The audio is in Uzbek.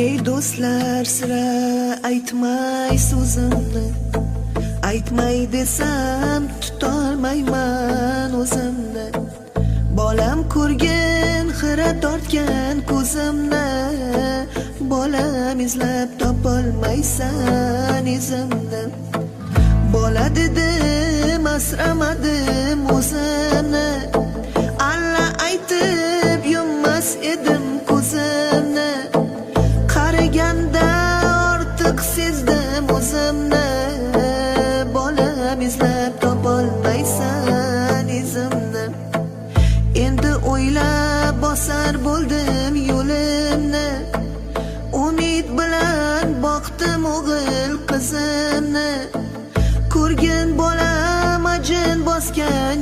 Ey do'stlar, sira aytmay so'zimni, aytmay desam tutolmayman o'zimni. Bolam ko'rgin, xira tortgan ko'zimni, bolam izlab topolmaysan izimni. Bola dedim, asramadim o'zimni, alla aytib yummas edim ko'zimni. Qaraganda ortiq sezdim o'zimni, bolam izlab topolmaysan izimni. Endi o'ylab bosar bo'ldim yo'limni, umid bilan boqdim o'g'il qizimni. Ko'rgin bolam ajin bosgan